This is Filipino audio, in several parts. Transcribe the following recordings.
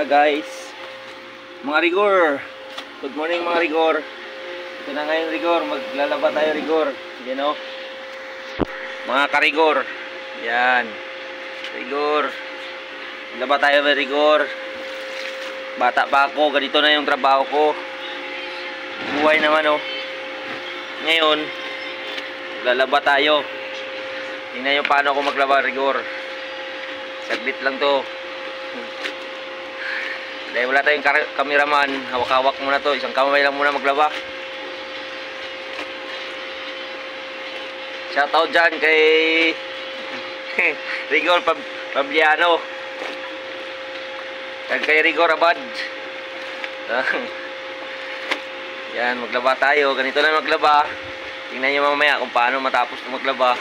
guys, mga rigor. Good morning mga rigor. Ito na ngayon rigor, maglalaba tayo rigor. Yan o, mga karigor. Yan, rigor. Laba tayo mga rigor. Bata pa ako, ganito na yung trabaho ko. Buhay naman o. Ngayon, maglalaba tayo. Tingnan nyo paano ako maglaba rigor. Saglit lang to. Dahil wala tayong cameraman, hawak-hawak muna to. Isang kamay lang muna maglaba. Shoutout dyan kay Rigor Pabliano. Kay Rigor Abad. Yan, maglaba tayo. Ganito na maglaba. Tingnan nyo mamaya kung paano matapos maglaba.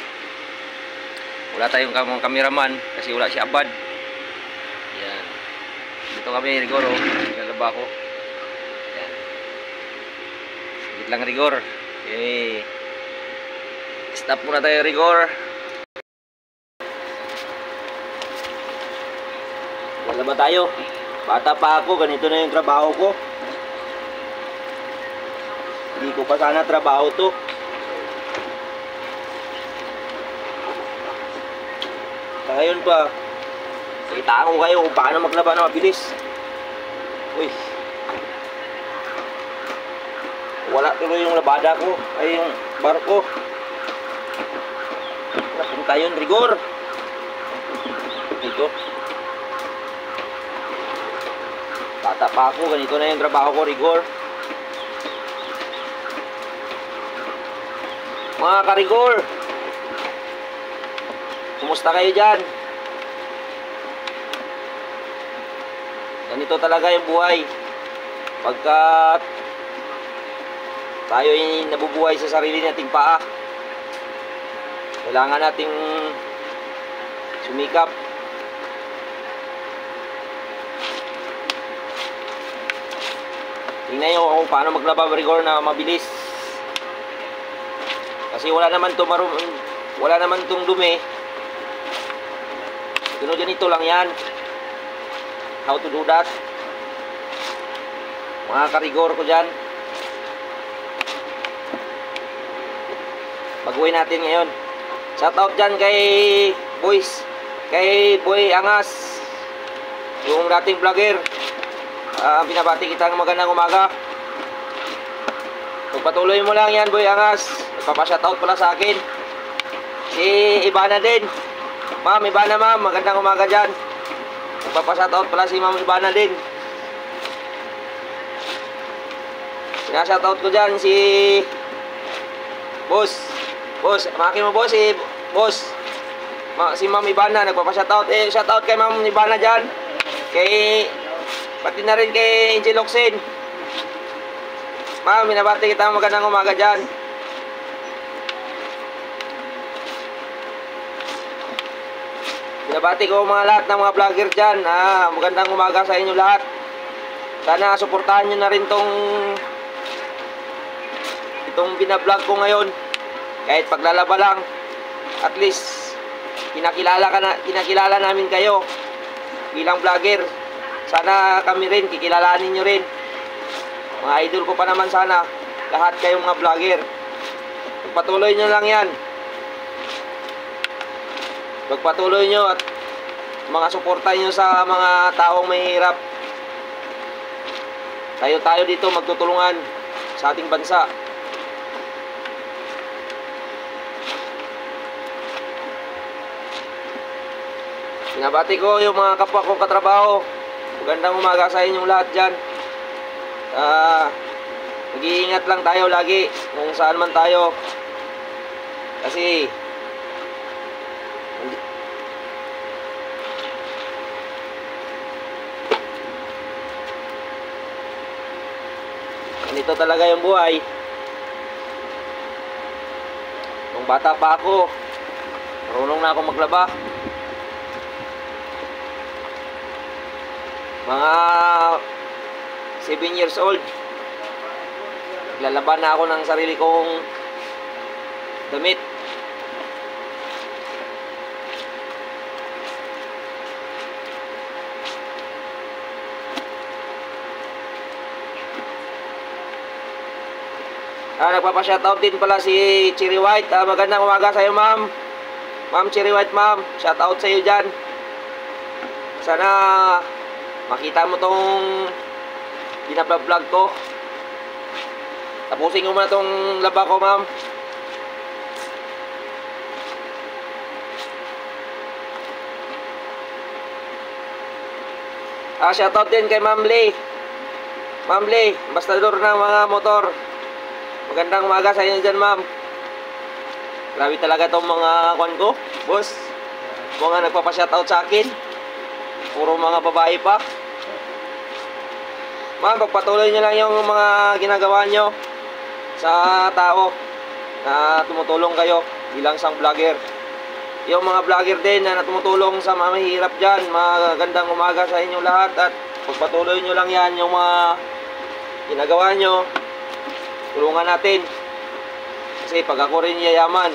Wala tayong cameraman kasi wala si Abad. Yan. Dito kami rigor, oh. Nalaba ko. Yan. Sigit lang rigor. Okay. Stop muna tayo rigor. Nalaba tayo. Bata pa ako, ganito na yung trabaho ko. Hindi ko pa sana trabaho to. Ngayon pa, itaan ko kayo kung paano maglaba na mabilis. Uy, wala tuloy yung labada ko, ay yung barko. Napunta yun, rigor. Dito. Bata pa ako, ganito na yung trabaho ko, rigor. Mga karigor, kumusta kayo dyan? Ganito talaga yung buhay. Pagka tayo ay nabubuhay sa sarili nating paa, kailangan nating sumikap. Tingnan nyo kung paano maglaba rigor na mabilis. Kasi wala naman itong dumi. Ganito lang yan. How to do that. Mga karigor ko dyan. Baguhin natin ngayon. Shoutout dyan kay boys. Kay Boy Angas. Yung dating vlogger. Binabati kita ng magandang umaga. Pagpatuloy mo lang yan Boy Angas. Nagpapa-shoutout pala sa akin. Si Ibana din. Ma'am, Ibana ma'am, magandang umaga dyan. Nagpapa-shoutout pala si Ma'am Ibana din. Sina-shoutout ko dyan si Boss. Boss, makin mo boss, si Boss. Si Ma'am Ibana, nagpapa-shoutout. Shoutout kay Ma'am Ibana dyan. Pati na rin kay Angel Oxen. Ma'am, binabati kita magandang umaga dyan. Binabati ko mga lahat ng mga vlogger dyan. Magandang umaga sa inyo lahat. Sana suportahan nyo na rin itong binablog ko ngayon. Kahit paglalaba lang, at least kinakilala namin kayo bilang vlogger. Sana kami rin, kikilalanin nyo rin. Mga idol ko pa naman sana lahat kayong mga vlogger. Pagpatuloy nyo lang yan. Pagpatuloy nyo at mga suporta nyo sa mga taong mahirap. Tayo dito magtutulungan sa ating bansa. Binabati ko yung mga kapwa kong katrabaho. Magandang umaga sa inyong lahat dyan. Mag-iingat lang tayo lagi kung saan man tayo. Kasi ganito talaga yung buhay. Nung bata pa ako, marunong na ako maglaba. Mga 7 years old, naglalaba na ako ng sarili kong damit. Nagpapa-shoutout din pala si Cherry White. Magandang umaga sa iyo, ma'am. Ma'am Cherry White, ma'am. Shoutout sa iyo dyan. Sana makita mo tong gina-vlog ko. Tapusin ko muna tong laba ko, ma'am. Shoutout din kay Ma'am Lee. Ma'am Lee, ambassador ng mga motor. Magandang umaga sa inyo dyan, ma'am. Grabe talaga tong mga kwan ko, boss. Mga nagpapa-shoutout sa akin. Puro mga babae pa. Ma'am, pagpatuloy nyo lang yung mga ginagawa nyo sa tao na tumutulong kayo bilang isang vlogger. Yung mga vlogger din na tumutulong sa mga mahirap dyan, magandang umaga sa inyong lahat. At pagpatuloy nyo lang yan, yung mga ginagawa nyo, tulungan natin. Kasi pag ako rin yayaman,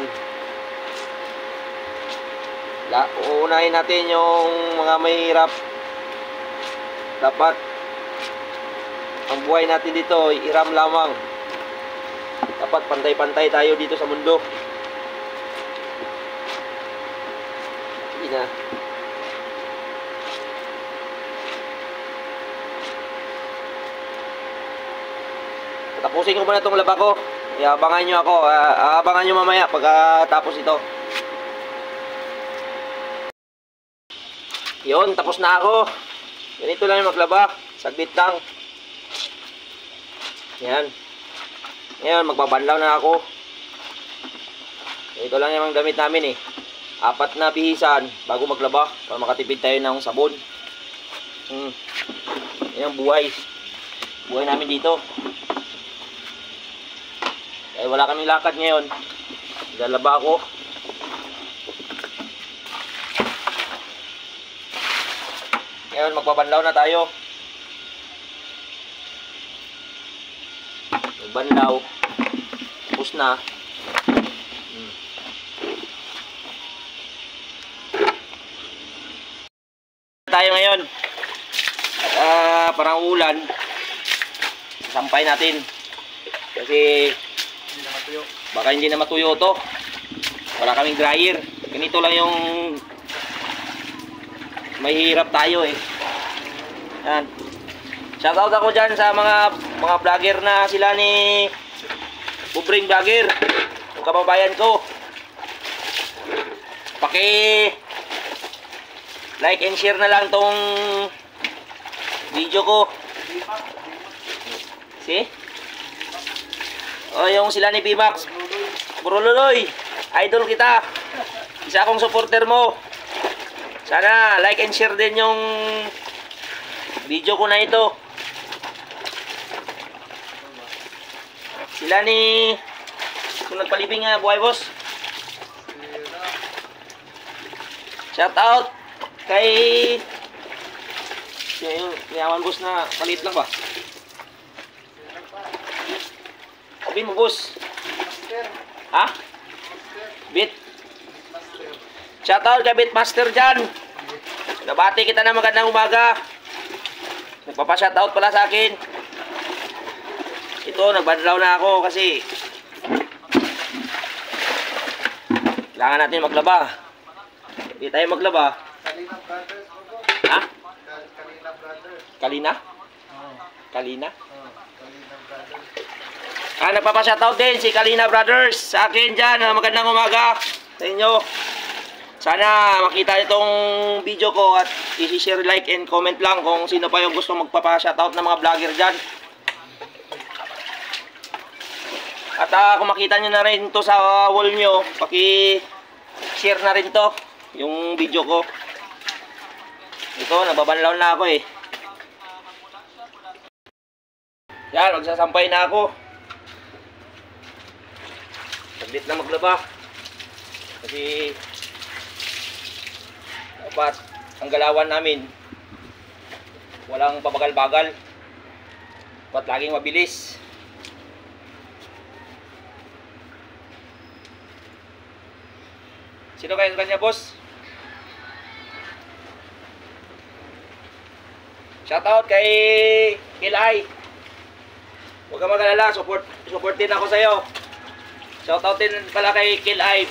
uunahin natin yung mga mahirap. Dapat ang buhay natin dito, iram lamang. Dapat pantay-pantay tayo dito sa mundo. Na. Tapusin ko muna itong laba ko. Abangan nyo ako. Abangan nyo mamaya pagkatapos ito. Yun, tapos na ako. Ganito lang yung maglaba. Saglit lang. Yan. Ngayon, magbabanlaw na ako. Ito lang yung damit namin eh. 4 na bihisan bago maglaba para makatipid tayo ng sabon. Yan ang buhay namin dito. Kaya wala kaming lakad ngayon, lalaba ako. Ngayon magbabanlaw na tayo. Magbanlaw tapos na. Tayo ngayon parang ulan, sampay natin kasi baka hindi na matuyo to, wala kaming dryer. Ganito lang yung mahirap tayo eh. Yan, shoutout ako dyan sa mga vlogger na sila ni Bubring Vlogger, yung kababayan ko. Like and share na lang tong video ko. See? Yung sila ni Bimax. Bro Luloy, idol kita. Isa akong supporter mo. Sana like and share din yung video ko na ito. Sila ni kung nagpalibing nga buhay boss. Shout out kay yung yaman boss na maliit lang ba? Sabi mo boss. Ha? Beat. Shout out kay Beatmaster dyan. Nabati kita na magandang umaga. Nagpapa-shout out pala sa akin. Ito, nagbanlaw na ako kasi kailangan natin maglaba. Hindi tayo maglaba. Ha? Kalina? Kalina? Nagpapa-shoutout din si Kalina Brothers sa akin dyan. Magandang umaga sa inyo. Sana makita itong video ko at i-share, like, and comment lang kung sino pa yung gusto magpapa-shoutout ng mga vlogger dyan. At kung makita nyo na rin to sa wall nyo, paki-share na rin to yung video ko. Ito, nababanlaw na ako eh. Yan, magsasampay na ako. Saglit na maglaba. Kasi dapat ang galawan namin walang pabagal-bagal. Dapat laging mabilis. Sino kayo kanya, boss? Shoutout kay Kilay. Huwag ka mag-alala, support din ako sa'yo. Shoutout din pala kay Kilay.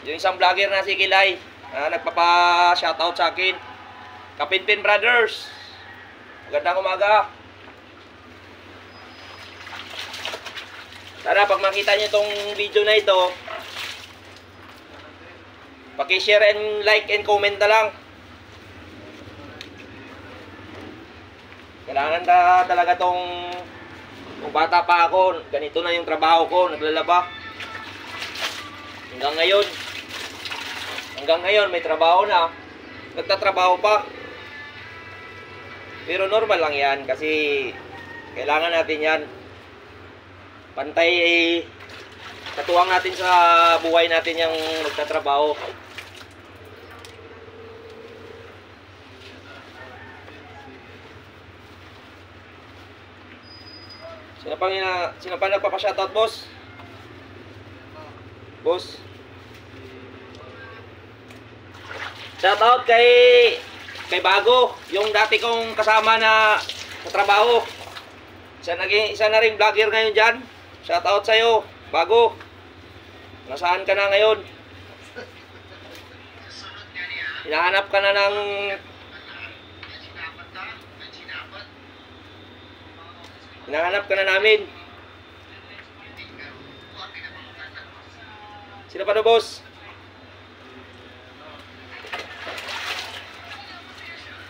Yung isang vlogger na si Kilay, nagpapa-shoutout sa akin. Kapinpin Brothers. Magandang umaga. Sana pag makita nyo itong video na ito, paki-share and like and comment na lang. Kailangan talaga tong kung bata pa ako, ganito na yung trabaho ko, naglalaba. Hanggang ngayon may trabaho na, nagtatrabaho pa. Pero normal lang yan kasi kailangan natin yan. Pantay katuwang natin sa buhay natin yung nagtatrabaho. Sino pa nagpapa-shoutout, boss? Boss? Shoutout kay Bago, yung dati kong kasama na sa trabaho. Isa na ring vlogger ngayon dyan. Shoutout sa'yo, Bago. Nasaan ka na ngayon? Hinahanap ka na ng... Hinahanap ka na namin. Sino pa na, boss?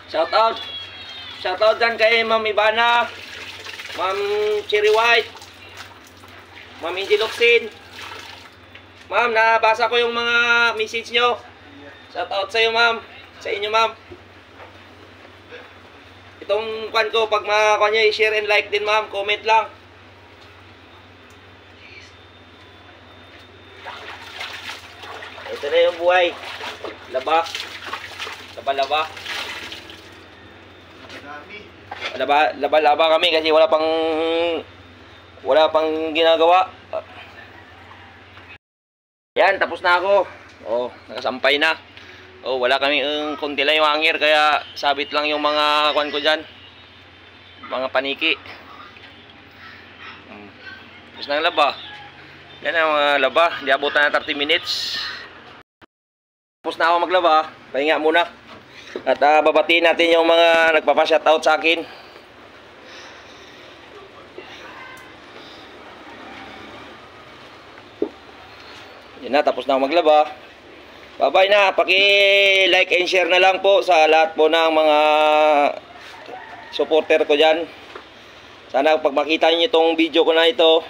Shoutout dyan kay Ma'am Ivana, Ma'am Cherry White, Ma'am Indy Luxin. Ma'am, nabasa ko yung mga message nyo. Shoutout sa'yo, ma'am. Sa inyo, ma'am. Itong kwan ko, pag makakuha nyo, i-share and like din, ma'am. Comment lang. Ito na yung buhay. Laba. Laba kami kasi wala pang ginagawa. Yan, tapos na ako. Oh, nakasampay na. Oh, wala kami konti lang yung hangir kaya sabit lang yung mga kwan ko diyan. Mga paniki. Tapos na ang laba. Yan ang mga laba, di abutan na 30 minutes. Tapos na ako maglaba, pahinga muna. At babatiin natin yung mga nagpapa-shoutout sa akin. Yan na, tapos na ako maglaba. Bye-bye na. Paki-like and share na lang po sa lahat po ng mga supporter ko dyan. Sana pag makita niyo itong video ko na ito,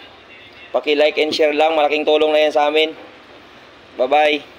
paki-like and share lang. Malaking tulong na yan sa amin. Bye-bye.